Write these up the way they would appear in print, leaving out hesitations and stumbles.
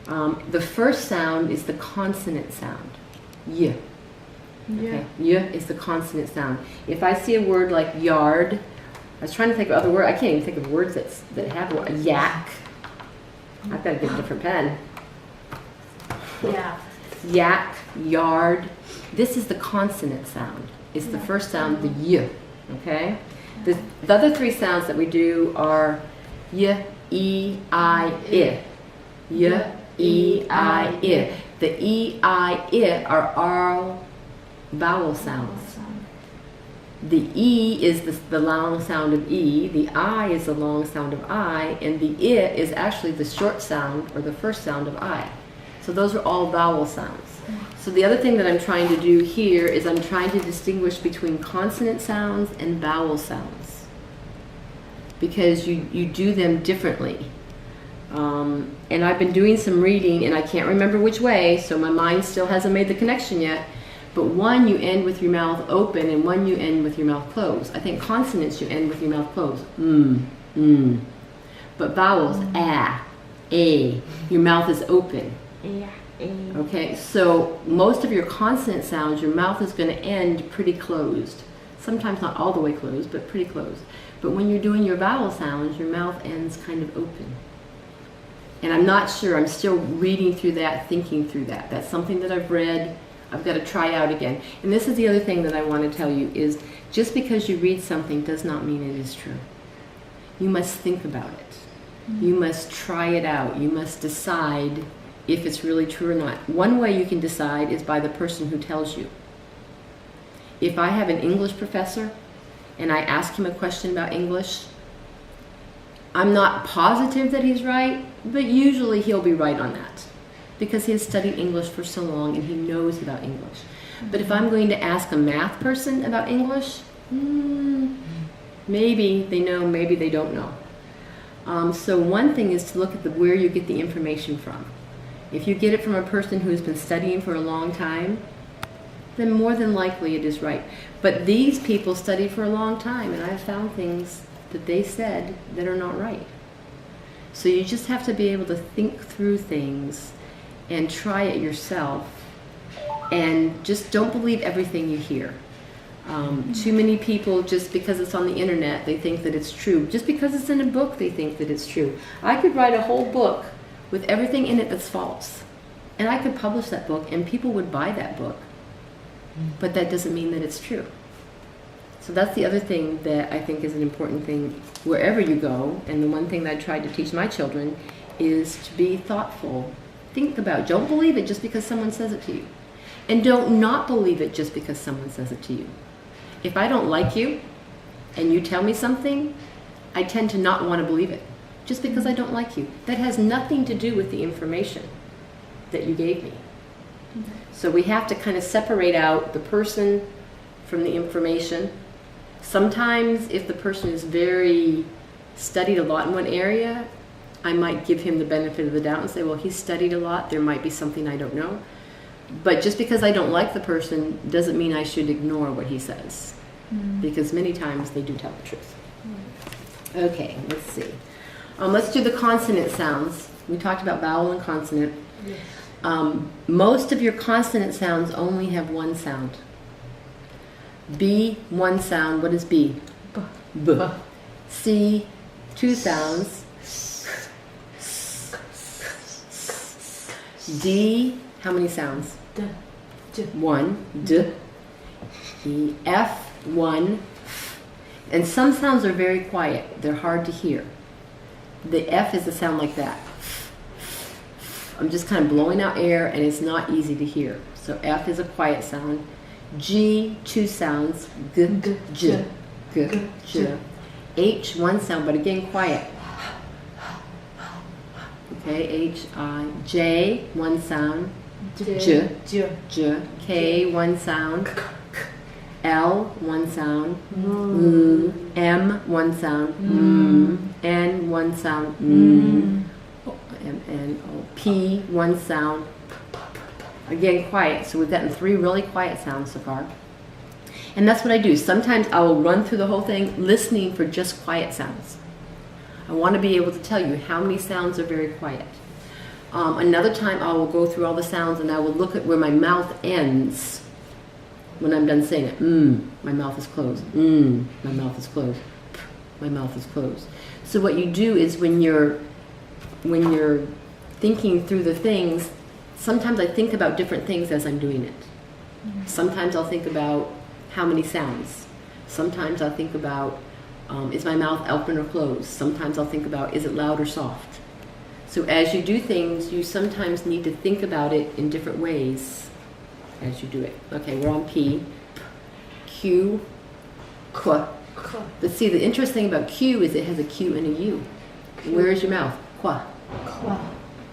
The first sound is the consonant sound. Y. Yeah. Okay. Y is the consonant sound. If I see a word like yard, I was trying to think of other words. I can't even think of words that have a yak. I've got to get a different pen. Yeah. Yak, yard. This is the consonant sound. It's the first sound, the y. Okay? The other three sounds that we do are y, e, I, I. Y, e, I, I. The e, I, I are all vowel sounds. The e is the long sound of e, the I is the long sound of I, and the I is actually the short sound or the first sound of I. So those are all vowel sounds. So the other thing that I'm trying to do here is I'm trying to distinguish between consonant sounds and vowel sounds, because you do them differently. And I've been doing some reading and I can't remember which way, so my mind still hasn't made the connection yet. But one you end with your mouth open and one you end with your mouth closed. I think consonants you end with your mouth closed. But vowels, a, your mouth is open. Okay, so most of your consonant sounds, your mouth is going to end pretty closed. Sometimes not all the way closed, but pretty closed. But when you're doing your vowel sounds, your mouth ends kind of open. And I'm not sure, I'm still reading through that, thinking through that. That's something that I've read. I've got to try out again. And this is the other thing that I want to tell you is just because you read something does not mean it is true. You must think about it. You must try it out. You must decide if it's really true or not. One way you can decide is by the person who tells you. If I have an English professor and I ask him a question about English, I'm not positive that he's right, but usually he'll be right on that, because he has studied English for so long and he knows about English. But if I'm going to ask a math person about English, maybe they know, maybe they don't know. So one thing is to look at where you get the information from. If you get it from a person who's been studying for a long time, then more than likely it is right. But these people studied for a long time, and I've found things that they said that are not right. So you just have to be able to think through things and try it yourself, and just don't believe everything you hear. Too many people, just because it's on the internet, they think that it's true. Just because it's in a book, they think that it's true. I could write a whole book with everything in it that's false, and I could publish that book and people would buy that book, but that doesn't mean that it's true. So that's the other thing that I think is an important thing wherever you go, and the one thing that I tried to teach my children is to be thoughtful. Think about, don't believe it just because someone says it to you. And don't not believe it just because someone says it to you. If I don't like you and you tell me something, I tend to not want to believe it just because I don't like you. That has nothing to do with the information that you gave me. So we have to kind of separate out the person from the information. Sometimes if the person is very studied a lot in one area, I might give him the benefit of the doubt and say, well, he's studied a lot, there might be something I don't know. But just because I don't like the person doesn't mean I should ignore what he says, because many times they do tell the truth. Okay, let's see. Let's do the consonant sounds. We talked about vowel and consonant. Yes. Most of your consonant sounds only have one sound. B, one sound. What is B? B. B. C, two sounds. D, how many sounds? D. D. One. D. E, F, one. And some sounds are very quiet. They're hard to hear. The F is a sound like that. I'm just kind of blowing out air and it's not easy to hear. So F is a quiet sound. G, two sounds. G, G, J, G, J. H, one sound, but again quiet. Okay, H, I. J, one sound. J, J. J. K, one sound. L, one sound. M, one sound. N, one sound. M, N, O. P, one sound. Again, quiet. So we've gotten 3 really quiet sounds so far. And that's what I do. Sometimes I will run through the whole thing listening for just quiet sounds. I want to be able to tell you how many sounds are very quiet. Another time I will go through all the sounds and I will look at where my mouth ends when I'm done saying it. My mouth is closed. My mouth is closed. My mouth is closed. So what you do is when you're thinking through the things, sometimes I think about different things as I'm doing it. Sometimes I'll think about how many sounds. Sometimes I'll think about is my mouth open or closed. Sometimes I'll think about is it loud or soft. So as you do things, you sometimes need to think about it in different ways as you do it. Okay, we're on P. Q, Q. But see, the interesting about Q is it has a Q and a U. Where is your mouth? Qua.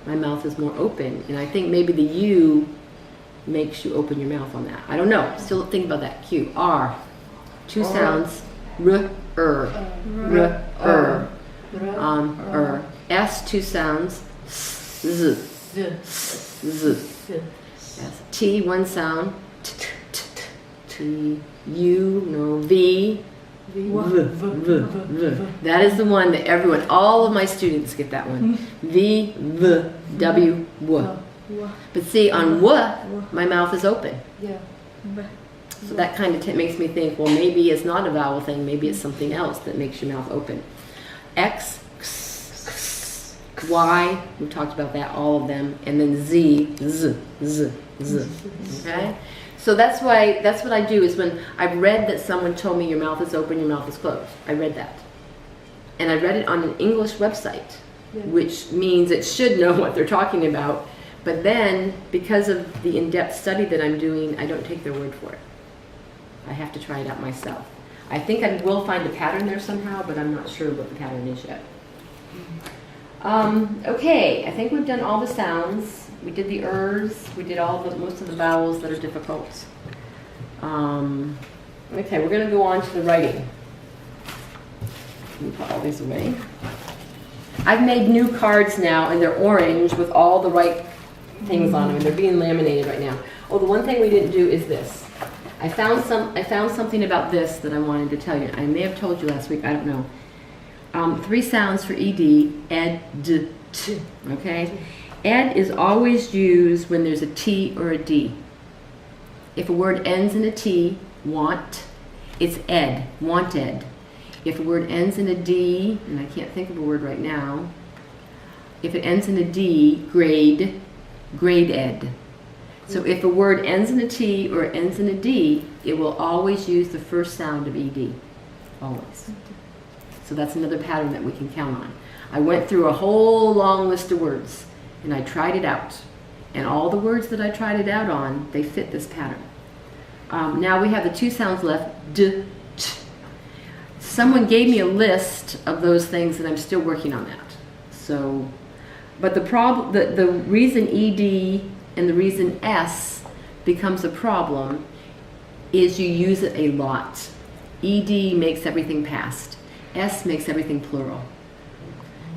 My mouth is more open, and I think maybe the U makes you open your mouth on that. I don't know. Still think about that. Q. R. Two sounds. R, R. S, two sounds. Z. Z. Yes. T, one sound. T. U, no. V. V. That is the one that everyone, all of my students get that one. V, V, W, W. But see, on W, my mouth is open. So that kind of makes me think, well, maybe it's not a vowel thing. Maybe it's something else that makes your mouth open. X, X, Y, we talked about that, all of them. And then Z, Z, Z, Z. Okay? So that's what I do is when I've read that someone told me your mouth is open, your mouth is closed. I read that. And I read it on an English website, which means it should know what they're talking about. But then, because of the in-depth study that I'm doing, I don't take their word for it. I have to try it out myself. I think I will find a pattern there somehow, but I'm not sure what the pattern is yet. Okay, I think we've done all the sounds. We did the ers. We did most of the vowels that are difficult. Okay, we're going to go on to the writing. Let me put all these away. I've made new cards now, and they're orange with all the right things on them, and they're being laminated right now. Oh, the one thing we didn't do is this. I found something about this that I wanted to tell you. I may have told you last week. I don't know. 3 sounds for ed. Ed, d, t. Okay. Ed is always used when there's a T or a D. If a word ends in a T, want, it's ed, wanted. If a word ends in a D, and I can't think of a word right now, if it ends in a D, grade, grade ed. So if a word ends in a T or ends in a D, it will always use the first sound of ed, always. So that's another pattern that we can count on. I went through a whole long list of words, and I tried it out. And all the words that I tried it out on, they fit this pattern. Now we have the 2 sounds left, d, t. Someone gave me a list of those things, and I'm still working on that. So, but the reason ed and the reason s becomes a problem is you use it a lot. Ed makes everything past. S makes everything plural.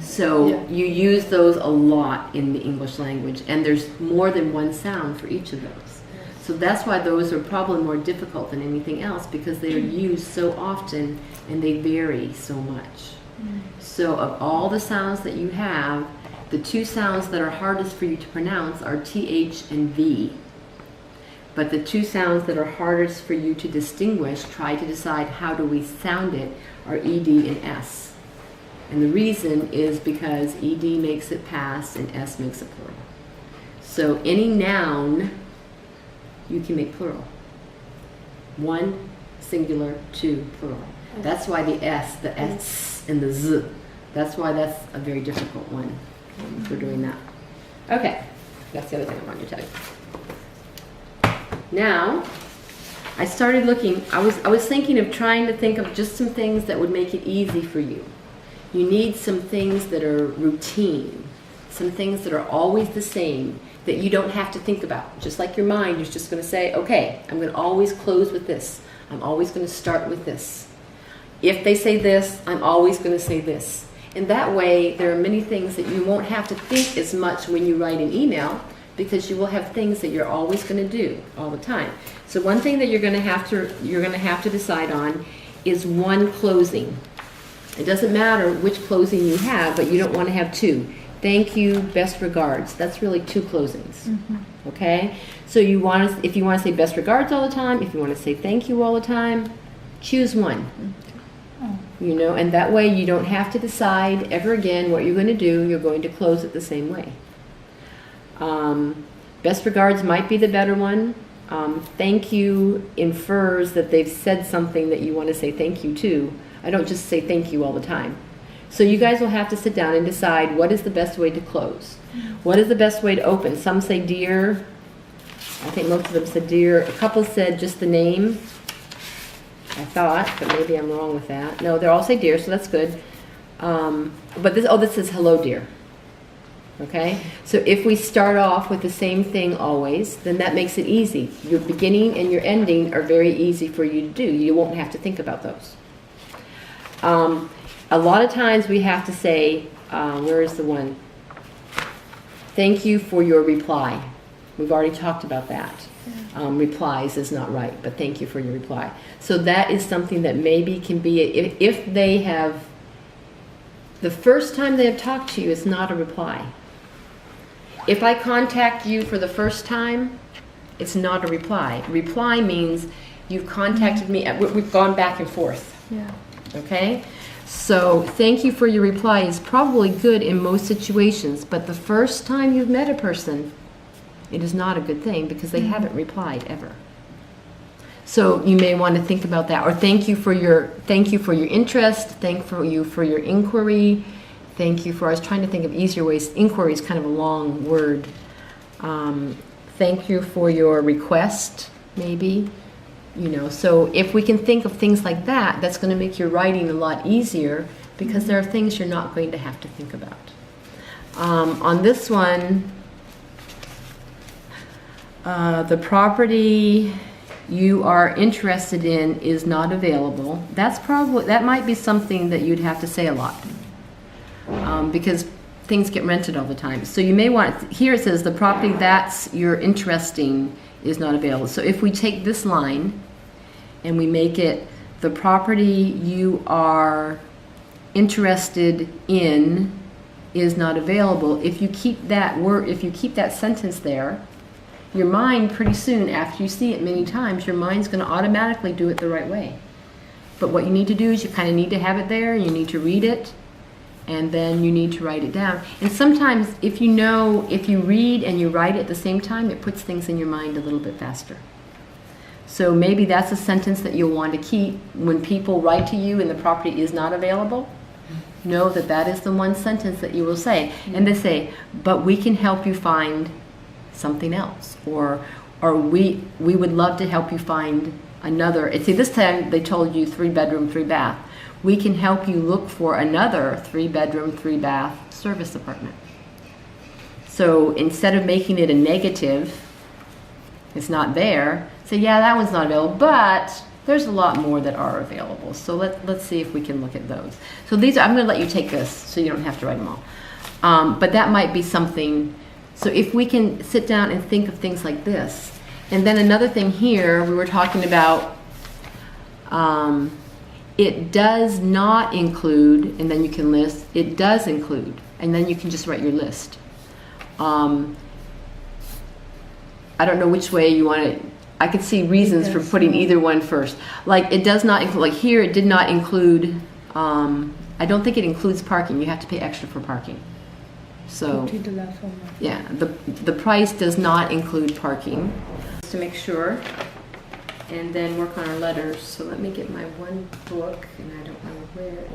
So you use those a lot in the English language, and there's more than one sound for each of those. So that's why those are probably more difficult than anything else, because they are used so often and they vary so much. So of all the sounds that you have, the 2 sounds that are hardest for you to pronounce are TH and V. But the 2 sounds that are hardest for you to distinguish, try to decide how do we sound it, are ED and S. And the reason is because ED makes it past and S makes it plural. So any noun, you can make plural. 1, singular, 2, plural. That's why the S, the S, and the Z. That's why that's a very difficult one for doing that. Okay, that's the other thing I wanted to tell you. Now, I started looking, I was thinking of trying to think of just some things that would make it easy for you. You need some things that are routine, some things that are always the same, that you don't have to think about. Just like your mind is just going to say, okay, I'm going to always close with this. I'm always going to start with this. If they say this, I'm always going to say this. And that way, there are many things that you won't have to think as much when you write an email, because you will have things that you're always going to do all the time. So one thing that you're going to have to decide on is one closing. It doesn't matter which closing you have, but you don't want to have 2. thank you, best regards. That's really 2 closings. Okay? So if you want to say best regards all the time, if you want to say thank you all the time, choose one. You know, and that way you don't have to decide ever again what you're going to do. You're going to close it the same way. Best regards might be the better one. Thank you infers that they've said something that you want to say thank you to. I don't just say thank you all the time. So you guys will have to sit down and decide what is the best way to close. What is the best way to open? Some say dear. I think most of them said dear. A couple said just the name. I thought, but maybe I'm wrong with that. No, they all say dear, so that's good. But this says hello dear. Okay? So if we start off with the same thing always, then that makes it easy. Your beginning and your ending are very easy for you to do. You won't have to think about those. A lot of times we have to say, where is the one? Thank you for your reply. We've already talked about that. Replies is not right, but thank you for your reply. So that is something that maybe can be, if they have, the first time they have talked to you, it's not a reply. If I contact you for the first time, it's not a reply. Reply means you've contacted me, we've gone back and forth. Yeah. Okay? So thank you for your reply is probably good in most situations, but the first time you've met a person, it is not a good thing because they haven't replied ever. So you may want to think about that. Or thank you for your interest, thank you for your inquiry, thank you for, I was trying to think of easier ways. Inquiry is kind of a long word. Thank you for your request, maybe. You know, so if we can think of things like that, that's going to make your writing a lot easier because there are things you're not going to have to think about. On this one, the property you are interested in is not available. That might be something that you'd have to say a lot because things get rented all the time. So you may want, here it says the property that's you're interesting is not available. So if we take this line and we make it the property you are interested in is not available, if you keep that word, if you keep that sentence there, your mind pretty soon after you see it many times, your mind's going to automatically do it the right way. But what you need to do is you kind of need to have it there, you need to read it, and then you need to write it down. And sometimes if you read and you write at the same time, it puts things in your mind a little bit faster. So maybe that's a sentence that you'll want to keep when people write to you and the property is not available. Know that that is the one sentence that you will say. And they say, but we can help you find something else. Or we would love to help you find another. See, this time they told you 3-bedroom, 3-bath. We can help you look for another 3-bedroom, 3-bath service apartment. So instead of making it a negative, it's not there, say, yeah, that one's not available, but there's a lot more that are available. So let's see if we can look at those. So these are, I'm going to let you take this so you don't have to write them all. But that might be something. So if we can sit down and think of things like this. And then another thing here, we were talking about, it does not include, and then you can list, it does include, and then you can just write your list. I don't know which way you want to, I could see reasons for putting either one first. Like it does not include, like here it did not include, I don't think it includes parking. You have to pay extra for parking. So, yeah, the price does not include parking. Just to make sure, and then work on our letters. So let me get my one book, and I don't know where it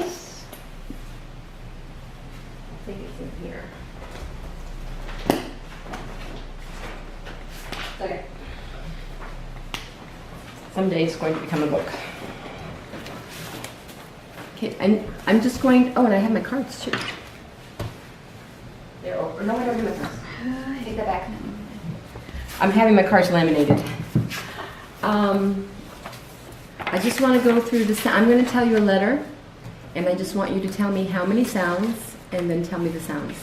is. I think it's in here. Okay. Someday it's going to become a book. Okay, and I'm just going, oh, and I have my cards too. They're over. No, I don't have my cards. Take that back. I'm having my cards laminated. I just want to go through the I'm going to tell you a letter, and I just want you to tell me how many sounds, and then tell me the sounds.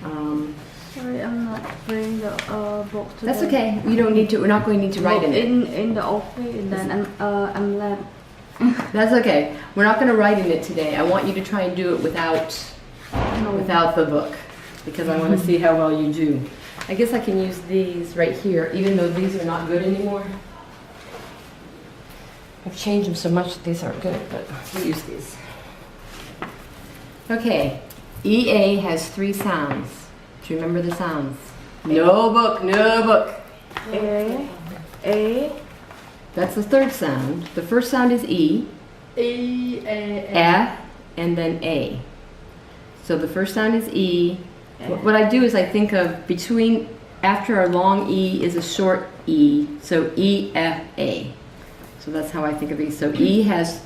Sorry, I'm not bringing the book today. That's okay. You don't need to. We're not going to need to write in it. In the office, and then I'm late. That's okay. We're not going to write in it today. I want you to try and do it without without the book because I want to see how well you do. I guess I can use these right here, even though these are not good anymore. I've changed them so much that these aren't good, but we'll use these. Okay, EA has 3 sounds. Do you remember the sounds? No book, no book. A. That's the 3rd sound. The first sound is E. And then A. So the first sound is E. What I do is I think of between, after our long E is a short E. So E, F, A. So that's how I think of these. So EA has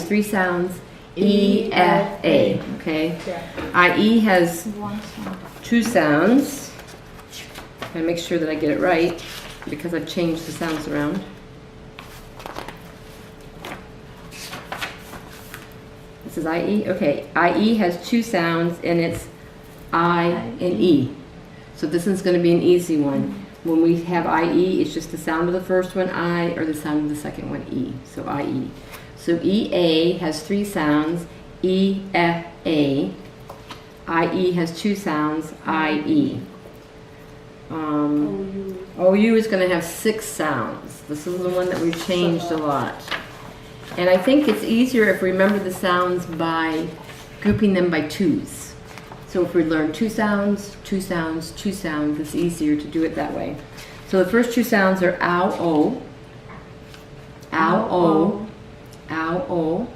3 sounds. E, F, A. Okay. IE has 2 sounds. I make sure that I get it right because I've changed the sounds around. This is IE? Okay. IE has 2 sounds and it's I and E. So this one's going to be an easy one. When we have IE, it's just the sound of the first one, I, or the sound of the second one, E. So IE. So EA has 3 sounds, E, F, A. IE has 2 sounds, IE. OU is going to have 6 sounds. This is the one that we've changed a lot. And I think it's easier if we remember the sounds by grouping them by 2s. So if we learn 2 sounds, 2 sounds, 2 sounds, it's easier to do it that way. So the first 2 sounds are ow, o, ow, o, ow, o.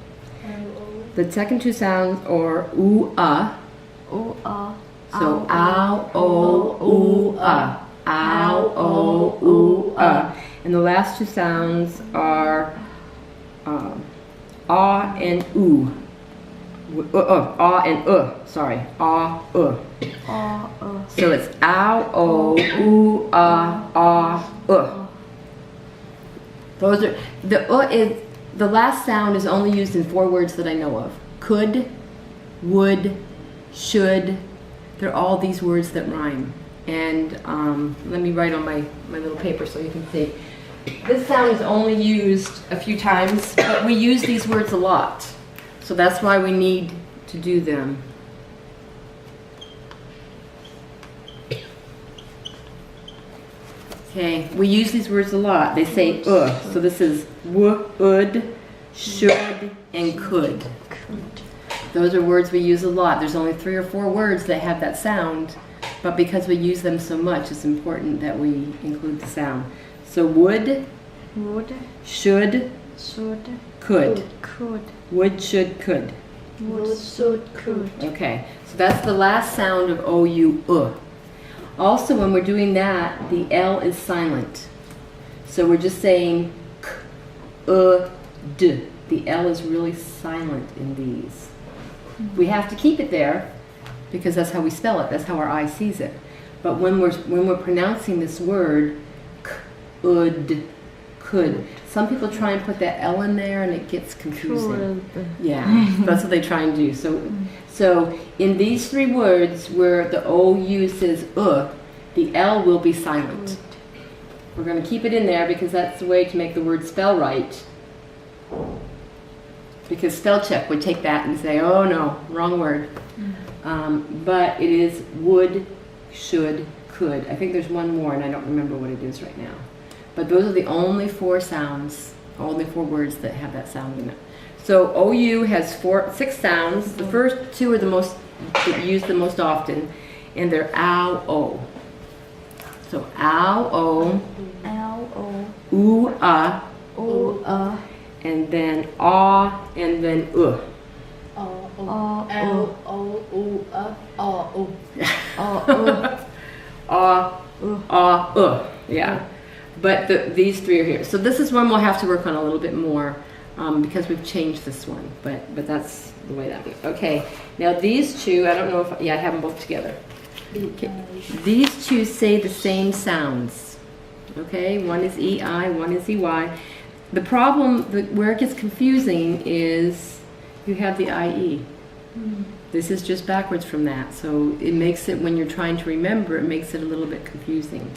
The second 2 sounds are ooh, So ow, o, ooh, ow, o, ooh, And the last 2 sounds are ah and oo. Ah and sorry. Ah, So it's ow, o, ooh, Those are, the last sound is only used in 4 words that I know of. Could, would, should. They're all these words that rhyme. And let me write on my little paper so you can see. This sound is only used a few times, but we use these words a lot. So that's why we need to do them. Okay, we use these words a lot. They say so this is would, should, and could. Those are words we use a lot. There's only 3 or 4 words that have that sound, but because we use them so much, it's important that we include the sound. So would, should, could. Would, should, could. Okay, so that's the last sound of OU. Also, when we're doing that, the L is silent. So we're just saying k, d. The L is really silent in these. We have to keep it there because that's how we spell it. That's how our eye sees it. But when we're pronouncing this word, k, could. Some people try and put that L in there and it gets confusing. Yeah, that's what they try and do. So in these 3 words where the OU says the L will be silent. We're going to keep it in there because that's the way to make the word spell right. Because spell check would take that and say, oh no, wrong word. But it is would, should, could. I think there's one more and I don't remember what it is right now. But those are the only 4 sounds, only 4 words that have that sound in it. So OU has 6 sounds. The first 2 are the most used the most often, and they're ow, o. So ow, o, ooh, and then ah, and then Yeah. But these 3 are here. So this is one we'll have to work on a little bit more because we've changed this one. But that's the way that be. Okay. Now these 2, I don't know if, I have them both together. Okay. These 2 say the same sounds. Okay. One is EI, one is EY. The problem, where it gets confusing is you have the IE. This is just backwards from that. So it makes it, when you're trying to remember, it makes it a little bit confusing.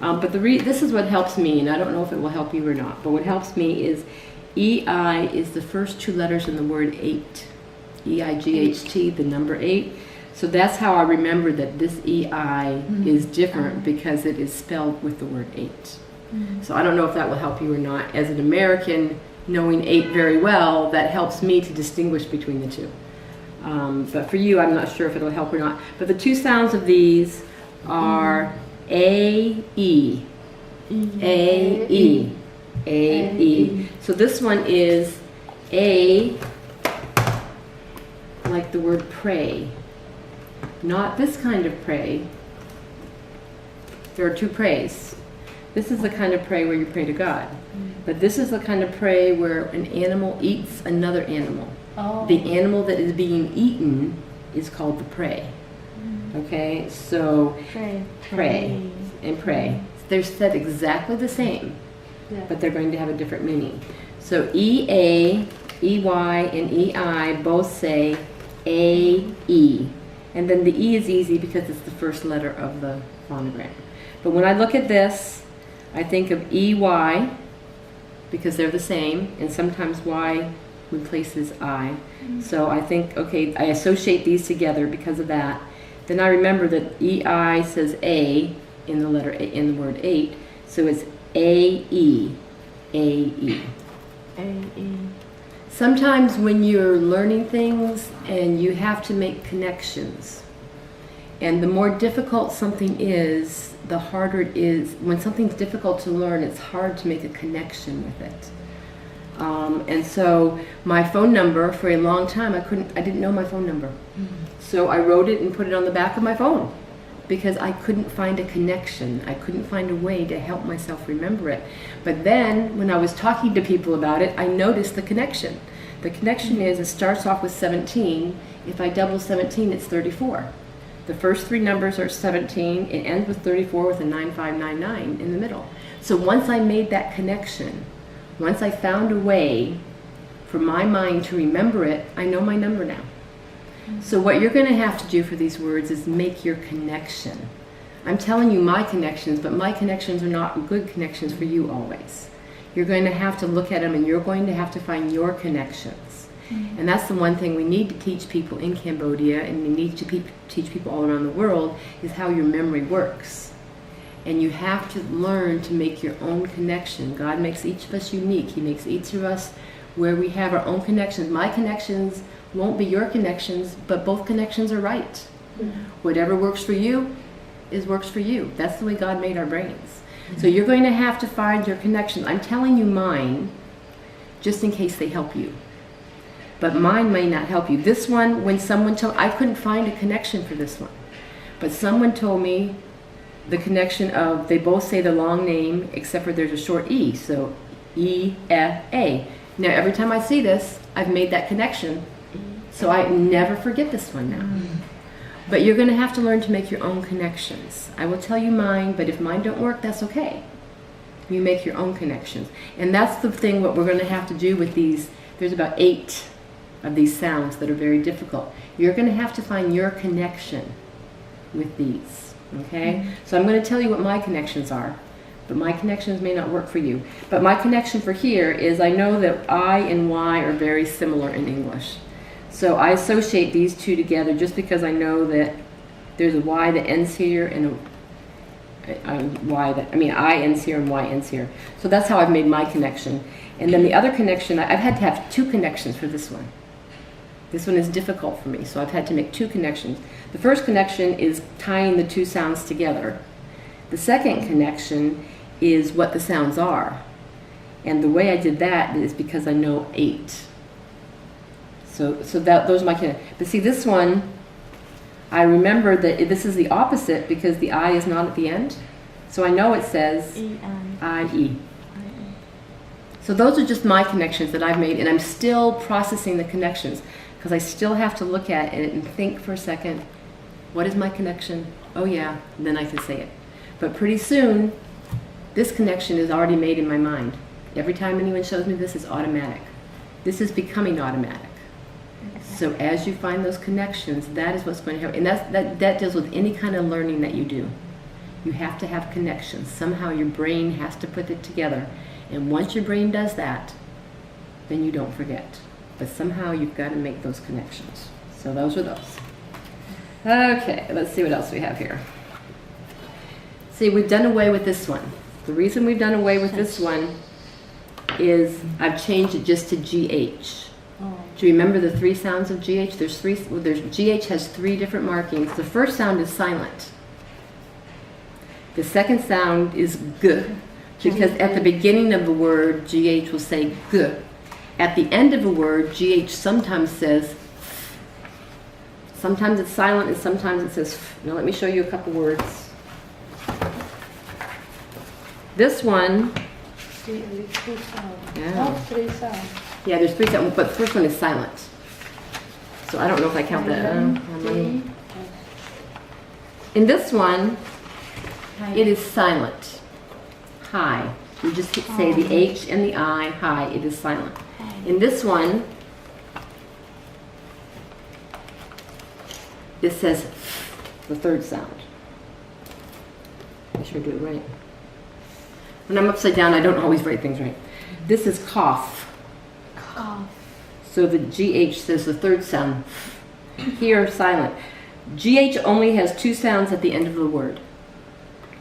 But this is what helps me, and I don't know if it will help you or not, but what helps me is EI is the first 2 letters in the word 8. EIGHT, the number 8. So that's how I remember that this EI is different because it is spelled with the word 8. So I don't know if that will help you or not. As an American, knowing 8 very well, that helps me to distinguish between the two. But for you, I'm not sure if it'll help or not. But the two sounds of these are A, E. A, E. A, E. So this one is A, like the word pray. Not this kind of pray. There are two prays. This is the kind of pray where you pray to God. But this is the kind of pray where an animal eats another animal. Oh. The animal that is being eaten is called the prey. Okay, so pray and pray. They're said exactly the same, but they're going to have a different meaning. So EA, EY, and EI both say AE. And then the E is easy because it's the first letter of the phonogram. But when I look at this, I think of EY because they're the same, and sometimes Y replaces I. So I think, okay, I associate these together because of that. Then I remember that EI says A in the letter A, in the word 8, so it's AE, AE. AE. Sometimes when you're learning things and you have to make connections, and the more difficult something is, the harder it is. When something's difficult to learn, it's hard to make a connection with it. And so my phone number, for a long time, I didn't know my phone number. So I wrote it and put it on the back of my phone because I couldn't find a connection. I couldn't find a way to help myself remember it. But then when I was talking to people about it, I noticed the connection. The connection is it starts off with 17. If I double 17, it's 34. The first three numbers are 17. It ends with 34 with a 9599 in the middle. So once I made that connection, once I found a way for my mind to remember it, I know my number now. So what you're going to have to do for these words is make your connection. I'm telling you my connections, but my connections are not good connections for you always. You're going to have to look at them and you're going to have to find your connections. And that's the one thing we need to teach people in Cambodia, and we need to teach people all around the world, is how your memory works. And you have to learn to make your own connection. God makes each of us unique. He makes each of us where we have our own connections. My connections won't be your connections, but both connections are right. Whatever works for you works for you. That's the way God made our brains. So you're going to have to find your connections. I'm telling you mine just in case they help you. But mine may not help you. This one, when someone told, I couldn't find a connection for this one. But someone told me the connection of, they both say the long name, except for there's a short E, so E-F-A. Now every time I see this, I've made that connection, so I never forget this one now. But you're going to have to learn to make your own connections. I will tell you mine, but if mine don't work, that's okay. You make your own connections. And that's the thing, what we're going to have to do with these. There's about 8 of these sounds that are very difficult. You're going to have to find your connection with these. Okay? So I'm going to tell you what my connections are, but my connections may not work for you. But my connection for here is I know that I and Y are very similar in English. So I associate these two together just because I know that there's a Y that ends here and I ends here and Y ends here. So that's how I've made my connection. And then the other connection, I've had to have 2 connections for this one. This one is difficult for me, so I've had to make 2 connections. The first connection is tying the 2 sounds together. The second connection is what the sounds are. And the way I did that is because I know 8. So those are my connections. But see, this one, I remember that this is the opposite because the I is not at the end. So I know it says I-E. So those are just my connections that I've made, and I'm still processing the connections because I still have to look at it and think for a second, what is my connection? Oh yeah, and then I can say it. But pretty soon, this connection is already made in my mind. Every time anyone shows me this, it's automatic. This is becoming automatic. So as you find those connections, that is what's going to happen. And that deals with any kind of learning that you do. You have to have connections. Somehow your brain has to put it together. And once your brain does that, then you don't forget. But somehow you've got to make those connections. So those are those. Okay, let's see what else we have here. See, we've done away with this one. The reason we've done away with this one is I've changed it just to GH. Oh. Do you remember the three sounds of GH? GH has three different markings. The first sound is silent. The second sound is G, because at the beginning of the word, GH will say G. At the end of a word, GH sometimes says, sometimes it's silent and sometimes it says f. Now let me show you a couple words. This one, Three sounds. Yeah. Oh, three sounds. yeah, there's three sounds, but the first one is silent. So I don't know if I count that. In this one, it is silent. Hi. You just say the H and the I, hi, it is silent. In this one, it says the third sound. Make sure I do it right. When I'm upside down, I don't always write things right. This is cough. Cough. So the GH says the third sound. Here, silent. GH only has two sounds at the end of the word.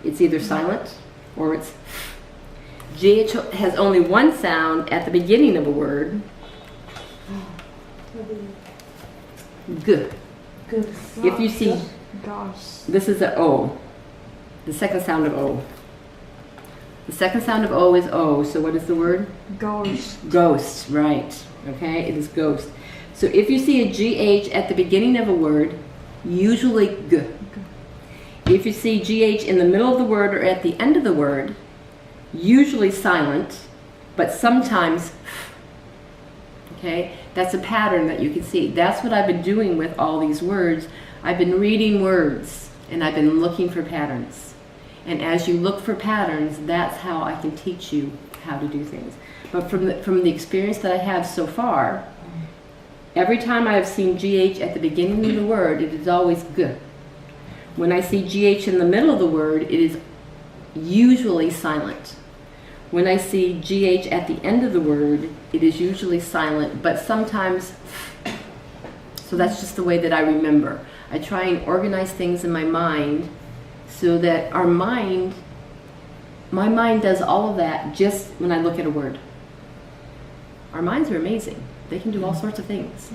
It's either silent or it's. GH has only one sound at the beginning of a word. Good. Good. If you see, Gosh. this is a O. The second sound of O. The second sound of O is O. So what is the word? Ghost. Ghost, right. Okay, it is ghost. So if you see a GH at the beginning of a word, usually G. If you see GH in the middle of the word or at the end of the word, usually silent, but sometimes, okay? That's a pattern that you can see. That's what I've been doing with all these words. I've been reading words and I've been looking for patterns. And as you look for patterns, that's how I can teach you how to do things. But from the experience that I have so far, every time I have seen GH at the beginning of the word, it is always G. When I see GH in the middle of the word, it is usually silent. When I see GH at the end of the word, it is usually silent, but sometimes, so that's just the way that I remember. I try and organize things in my mind so that my mind does all of that just when I look at a word. Our minds are amazing. They can do all sorts of things.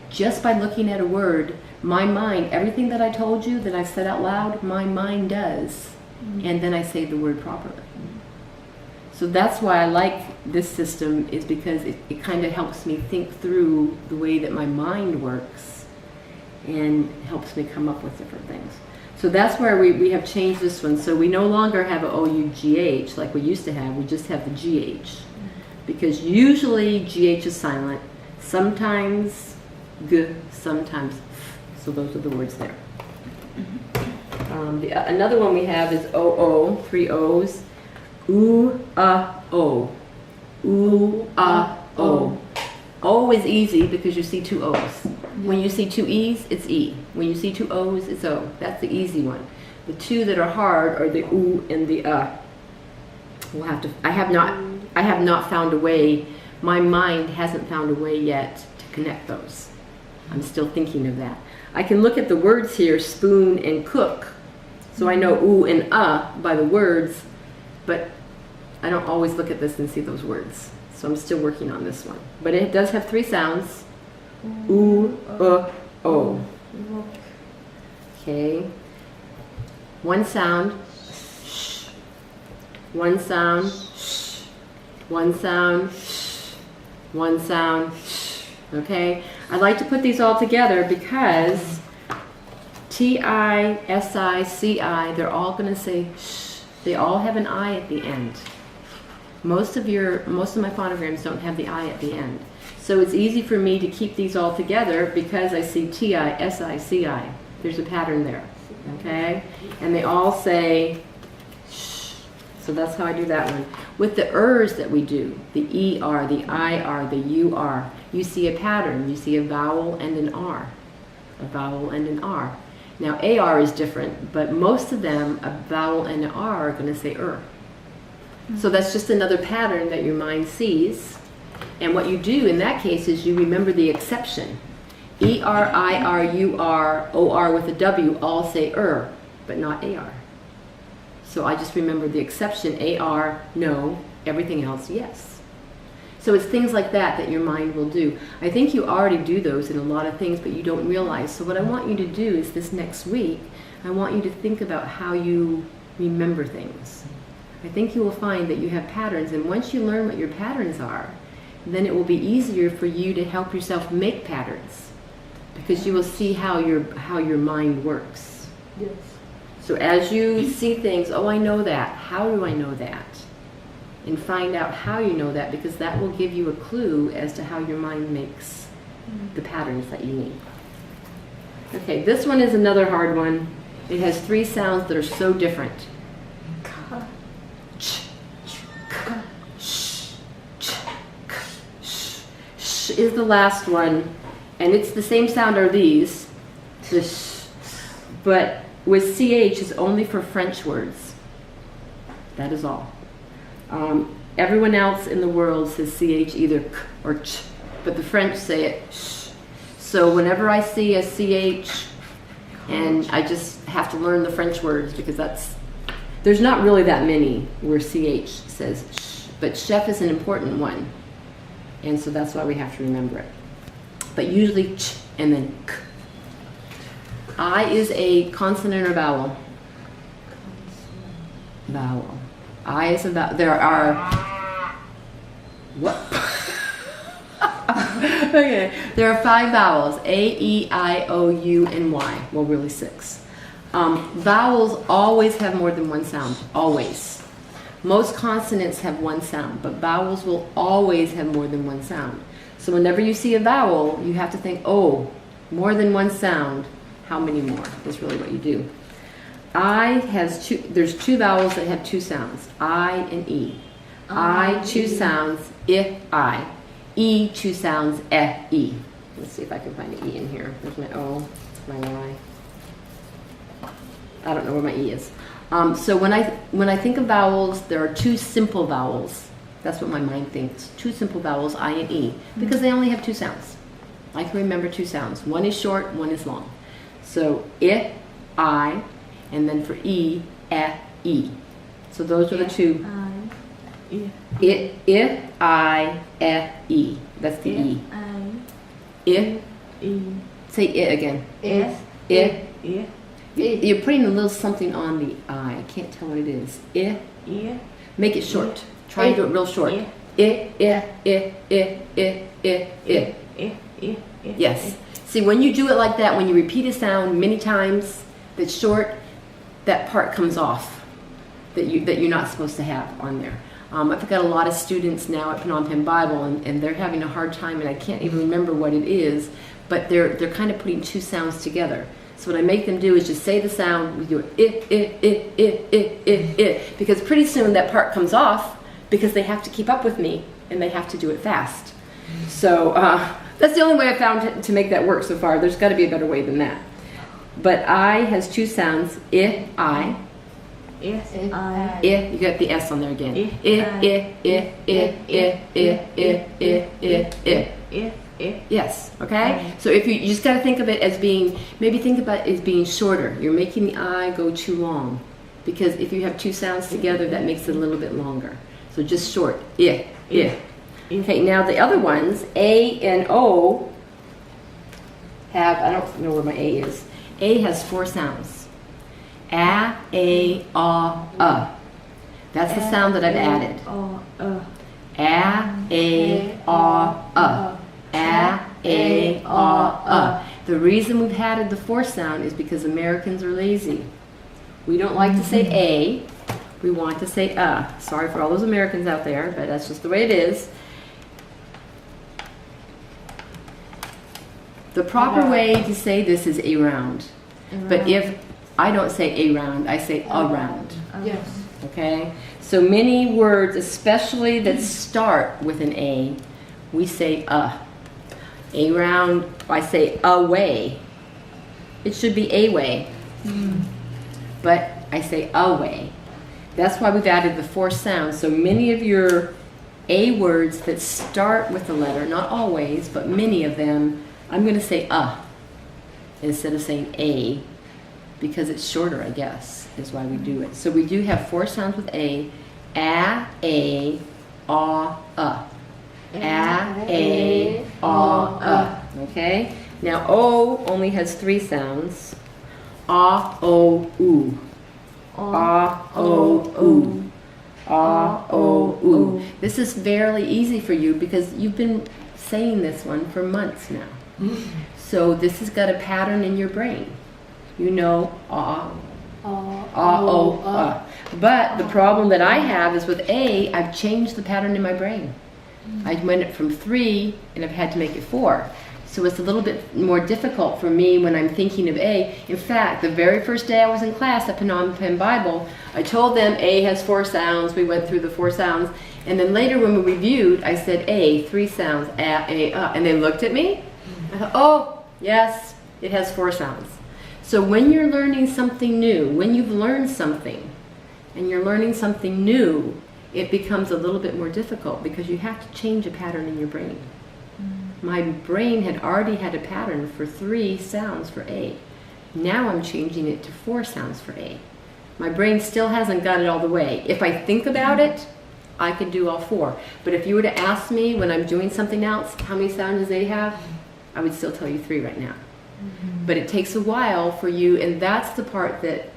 Just by looking at a word, my mind, everything that I told you that I said out loud, my mind does. And then I say the word properly. So that's why I like this system, is because it kind of helps me think through the way that my mind works and helps me come up with different things. So that's where we have changed this one. So we no longer have an O-U-G-H like we used to have. We just have the G-H. Because usually G-H is silent. Sometimes G, sometimes F. So those are the words there. Another one we have is O-O, three O's. U-A-O. U-A-O. O is easy because you see two O's. When you see two E's, it's E. When you see two O's, it's O. That's the easy one. The two that are hard are the U and the We'll have to. I have not found a way. My mind hasn't found a way yet to connect those. I'm still thinking of that. I can look at the words here, spoon and cook, so I know U and by the words, but I don't always look at this and see those words. So I'm still working on this one. But it does have three sounds. U, O. Okay. One sound. Sh. One sound. Sh. One sound. Sh. One sound. Sh. Okay. I like to put these all together because T-I, S-I, C-I, they're all going to say sh. They all have an I at the end. Most of my phonograms don't have the I at the end. So it's easy for me to keep these all together because I see T-I, S-I, C-I. There's a pattern there, okay? And they all say shh. So that's how I do that one. With the ers that we do, the E-R, the I-R, the U-R, you see a pattern. You see a vowel and an R. A vowel and an R. Now A-R is different, but most of them, a vowel and an R are going to say So that's just another pattern that your mind sees. And what you do in that case is you remember the exception. E-R-I-R-U-R, O-R with a W all say but not A-R. So I just remember the exception, A-R, no, everything else, yes. So it's things like that that your mind will do. I think you already do those in a lot of things, but you don't realize. So what I want you to do is this next week, I want you to think about how you remember things. I think you will find that you have patterns, and once you learn what your patterns are, then it will be easier for you to help yourself make patterns, because you will see how your mind works. Yes. So as you see things, oh, I know that. How do I know that? And find out how you know that, because that will give you a clue as to how your mind makes the patterns that you need. Okay, this one is another hard one. It has 3 sounds that are so different. Ka. Ch, k, sh, ch, k, sh. Sh is the last one, and it's the same sound are these, the sh, but with CH is only for French words. That is all. Everyone else in the world says CH either k or ch, but the French say it sh. So whenever I see a CH, and I just have to learn the French words, because there's not really that many where CH says sh, but chef is an important one. And so that's why we have to remember it. But usually ch and then k. I is a consonant or vowel? Vowel. I is a vowel. There are, what? Okay, there are 5 vowels, A, E, I, O, U, and Y. Well, really 6. Vowels always have more than one sound, always. Most consonants have one sound, but vowels will always have more than one sound. So whenever you see a vowel, you have to think, oh, more than one sound, how many more? That's really what you do. There's 2 vowels that have 2 sounds, I and E. I, 2 sounds, I. E, 2 sounds, E. Let's see if I can find an E in here. There's my O, my Y. I don't know where my E is. So when I think of vowels, there are 2 simple vowels. That's what my mind thinks. 2 simple vowels, I and E, because they only have 2 sounds. I can remember 2 sounds. One is short, one is long. So I, and then for E, E. So those are the 2. I, E. That's the E. Say it again. You're putting a little something on the I. I can't tell what it is. Make it short. Try and do it real short. Yes. See, when you do it like that, when you repeat a sound many times that's short, that part comes off that you're not supposed to have on there. I've got a lot of students now at Phnom Penh Bible, and they're having a hard time, and I can't even remember what it is, but they're kind of putting 2 sounds together. So what I make them do is just say the sound, we do it, because pretty soon that part comes off, because they have to keep up with me, and they have to do it fast. So that's the only way I've found to make that work so far. There's got to be a better way than that. But I has 2 sounds, I. You got the S on there again. Yes, okay? So if you just got to think of it as being, maybe think about it as being shorter. You're making the I go too long, because if you have 2 sounds together, that makes it a little bit longer. So just short, Okay, now the other ones, A and O, have, I don't know where my A is. A has 4 sounds. A, That's the sound that I've added. The reason we've added the 4th sound is because Americans are lazy. We don't like to say A. We want to say Sorry for all those Americans out there, but that's just the way it is. The proper way to say this is around. But if I don't say around, I say around. Yes. Okay? So many words, especially that start with an A, we say around, I say away. It should be away. But I say away. That's why we've added the 4 sounds. So many of your A words that start with a letter, not always, but many of them I'm going to say instead of saying a, because it's shorter, I guess, is why we do it. So we do have 4 sounds with a, aw, aw. Okay? Now O only has 3 sounds. Ah, o, oo. Ah, o, oo. Ah, o, oo. This is fairly easy for you because you've been saying this one for months now. So this has got a pattern in your brain. You know ah, o. But the problem that I have is with A, I've changed the pattern in my brain. I went it from 3 and I've had to make it 4. So it's a little bit more difficult for me when I'm thinking of A. In fact, the very first day I was in class at Phnom Penh Bible, I told them A has 4 sounds. We went through the 4 sounds. And then later when we reviewed, I said A, 3 sounds, a, and they looked at me. I thought, oh, yes, it has 4 sounds. So when you're learning something new, when you've learned something, and you're learning something new, it becomes a little bit more difficult because you have to change a pattern in your brain. My brain had already had a pattern for 3 sounds for A. Now I'm changing it to 4 sounds for A. My brain still hasn't got it all the way. If I think about it, I could do all 4. But if you were to ask me when I'm doing something else, how many sounds does A have? I would still tell you 3 right now. But it takes a while for you, and that's the part that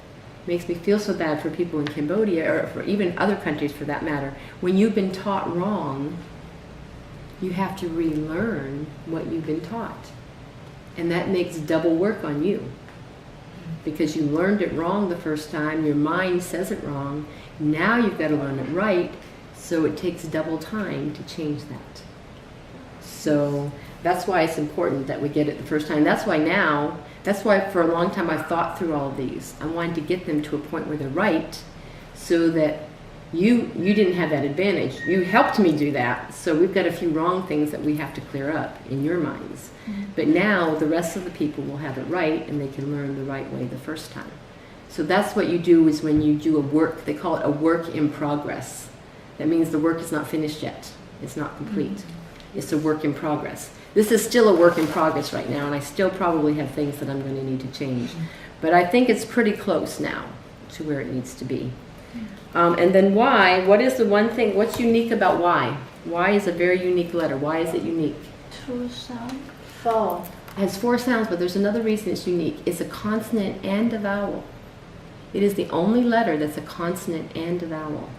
makes me feel so bad for people in Cambodia, or for even other countries for that matter. When you've been taught wrong, you have to relearn what you've been taught. And that makes double work on you. Because you learned it wrong the first time, your mind says it wrong, now you've got to learn it right, so it takes double time to change that. So that's why it's important that we get it the first time. That's why for a long time I've thought through all of these. I wanted to get them to a point where they're right, so that you didn't have that advantage. You helped me do that, so we've got a few wrong things that we have to clear up in your minds. But now the rest of the people will have it right, and they can learn the right way the first time. So that's what you do, is when you do a work, they call it a work in progress. That means the work is not finished yet. It's not complete. It's a work in progress. This is still a work in progress right now, and I still probably have things that I'm going to need to change. But I think it's pretty close now to where it needs to be. And then Y, what is the one thing, what's unique about Y? Y is a very unique letter. Why is it unique? 2 sounds. 4. It has 4 sounds, but there's another reason it's unique. It's a consonant and a vowel. It is the only letter that's a consonant and a vowel.